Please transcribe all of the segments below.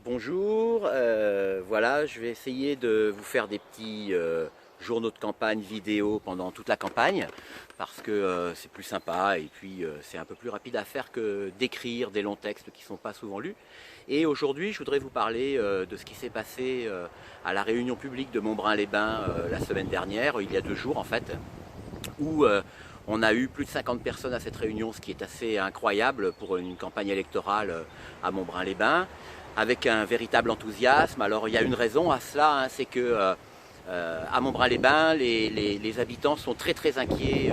Bonjour, voilà, je vais essayer de vous faire des petits journaux de campagne vidéo pendant toute la campagne parce que c'est plus sympa et puis c'est un peu plus rapide à faire que d'écrire des longs textes qui ne sont pas souvent lus. Et aujourd'hui, je voudrais vous parler de ce qui s'est passé à la réunion publique de Montbrun-les-Bains la semaine dernière, il y a 2 jours en fait, où on a eu plus de 50 personnes à cette réunion, ce qui est assez incroyable pour une campagne électorale à Montbrun-les-Bains, avec un véritable enthousiasme. Alors il y a une raison à cela, hein, c'est que à Montbrun-les-Bains, les habitants sont très inquiets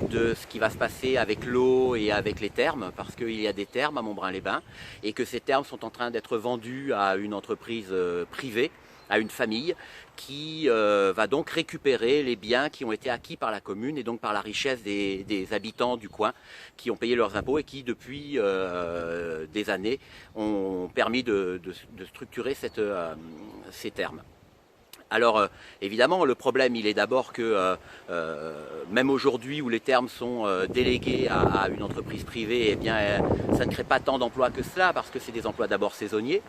de ce qui va se passer avec l'eau et avec les thermes, parce qu'il y a des thermes à Montbrun-les-Bains, et que ces thermes sont en train d'être vendus à une entreprise privée, à une famille qui va donc récupérer les biens qui ont été acquis par la commune et donc par la richesse des habitants du coin qui ont payé leurs impôts et qui depuis des années ont permis de structurer ces termes. Alors évidemment le problème il est d'abord que même aujourd'hui où les termes sont délégués à une entreprise privée, eh bien ça ne crée pas tant d'emplois que cela parce que c'est des emplois d'abord saisonniers,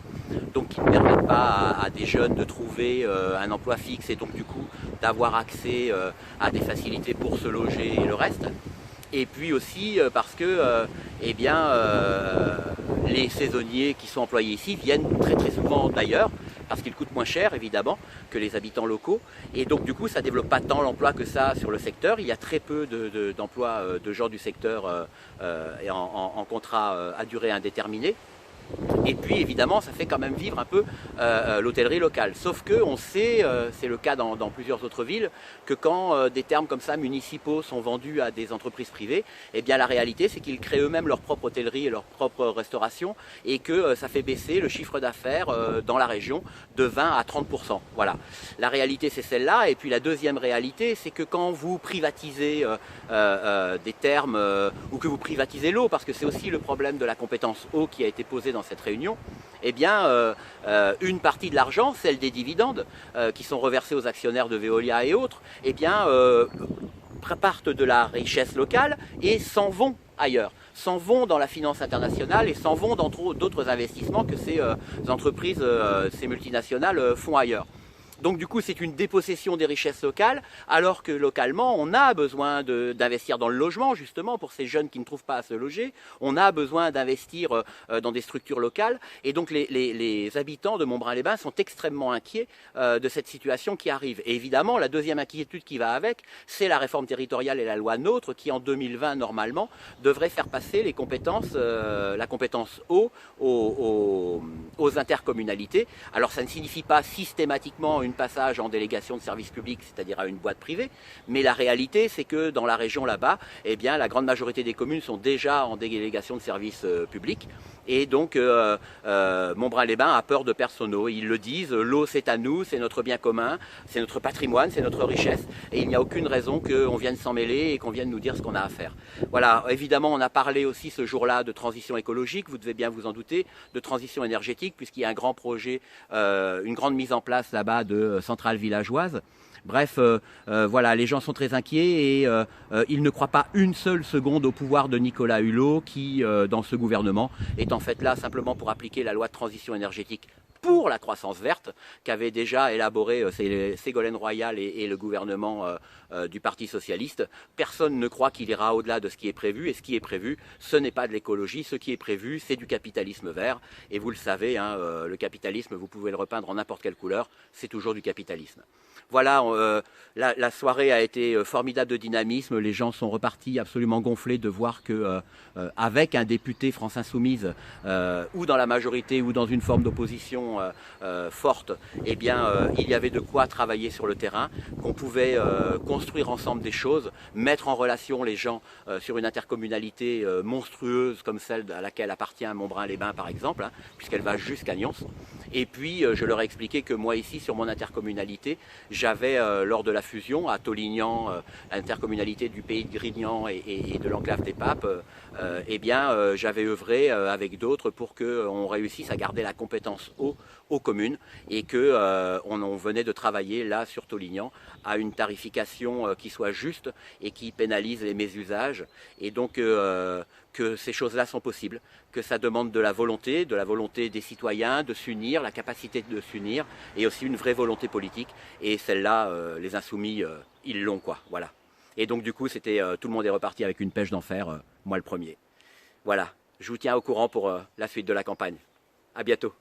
donc qui ne permettent pas à des jeunes de trouver un emploi fixe et donc du coup d'avoir accès à des facilités pour se loger et le reste. Et puis aussi parce que eh bien, les saisonniers qui sont employés ici viennent très souvent d'ailleurs, parce qu'ils coûtent moins cher évidemment que les habitants locaux. Et donc du coup ça ne développe pas tant l'emploi que ça sur le secteur. Il y a très peu d'emplois de gens du secteur en contrat à durée indéterminée. Et puis évidemment ça fait quand même vivre un peu l'hôtellerie locale. Sauf que on sait, c'est le cas dans plusieurs autres villes, que quand des termes comme ça municipaux sont vendus à des entreprises privées, eh bien la réalité c'est qu'ils créent eux-mêmes leur propre hôtellerie et leur propre restauration et que ça fait baisser le chiffre d'affaires dans la région de 20 à 30%. Voilà. La réalité c'est celle-là. Et puis la deuxième réalité c'est que quand vous privatisez des termes ou que vous privatisez l'eau, parce que c'est aussi le problème de la compétence eau qui a été posée dans cette réunion, eh bien, une partie de l'argent, celle des dividendes qui sont reversés aux actionnaires de Veolia et autres, eh bien, partent de la richesse locale et s'en vont ailleurs, s'en vont dans la finance internationale et s'en vont dans d'autres investissements que ces entreprises, ces multinationales font ailleurs. Donc du coup c'est une dépossession des richesses locales, alors que localement on a besoin d'investir dans le logement justement pour ces jeunes qui ne trouvent pas à se loger, on a besoin d'investir dans des structures locales, et donc les habitants de Montbrun-les-Bains sont extrêmement inquiets de cette situation qui arrive. Et évidemment la deuxième inquiétude qui va avec, c'est la réforme territoriale et la loi NOTRe qui en 2020 normalement devrait faire passer les compétences, la compétence eau aux intercommunalités. Alors ça ne signifie pas systématiquement une passage en délégation de service public, c'est-à-dire à une boîte privée, mais la réalité c'est que dans la région là-bas, eh bien, la grande majorité des communes sont déjà en délégation de service public, et donc Montbrun-les-Bains a peur de perdre son eau. Ils le disent, l'eau c'est à nous, c'est notre bien commun, c'est notre patrimoine, c'est notre richesse, et il n'y a aucune raison qu'on vienne s'en mêler et qu'on vienne nous dire ce qu'on a à faire. Voilà, évidemment on a parlé aussi ce jour-là de transition écologique, vous devez bien vous en douter, de transition énergétique, puisqu'il y a un grand projet, une grande mise en place là-bas de centrales villageoises. Bref, voilà, les gens sont très inquiets et ils ne croient pas une seule seconde au pouvoir de Nicolas Hulot qui, dans ce gouvernement, est en fait là simplement pour appliquer la loi de transition énergétique pour la croissance verte qu'avait déjà élaboré Ségolène Royal et le gouvernement du Parti socialiste. Personne ne croit qu'il ira au-delà de ce qui est prévu, et ce qui est prévu, ce n'est pas de l'écologie, ce qui est prévu, c'est du capitalisme vert. Et vous le savez, hein, le capitalisme, vous pouvez le repeindre en n'importe quelle couleur, c'est toujours du capitalisme. Voilà, la soirée a été formidable de dynamisme, les gens sont repartis absolument gonflés de voir que avec un député France Insoumise, ou dans la majorité ou dans une forme d'opposition forte, eh bien il y avait de quoi travailler sur le terrain, qu'on pouvait construire ensemble des choses, mettre en relation les gens sur une intercommunalité monstrueuse comme celle à laquelle appartient Montbrun-les-Bains par exemple, hein, puisqu'elle va jusqu'à Nyons. Et puis je leur ai expliqué que moi ici sur mon intercommunalité, j'avais lors de la fusion à Taulignan, intercommunalité du pays de Grignan et de l'enclave des Papes, eh bien j'avais œuvré avec d'autres pour qu'on réussisse à garder la compétence eau aux communes, et qu'on venait de travailler là sur Taulignan à une tarification qui soit juste et qui pénalise les mésusages, et donc que ces choses-là sont possibles, que ça demande de la volonté des citoyens de s'unir, la capacité de s'unir, et aussi une vraie volonté politique. Et celle-là, les Insoumis, ils l'ont, quoi. Voilà. Et donc du coup, c'était tout le monde est reparti avec une pêche d'enfer, moi le premier. Voilà. Je vous tiens au courant pour la suite de la campagne. À bientôt.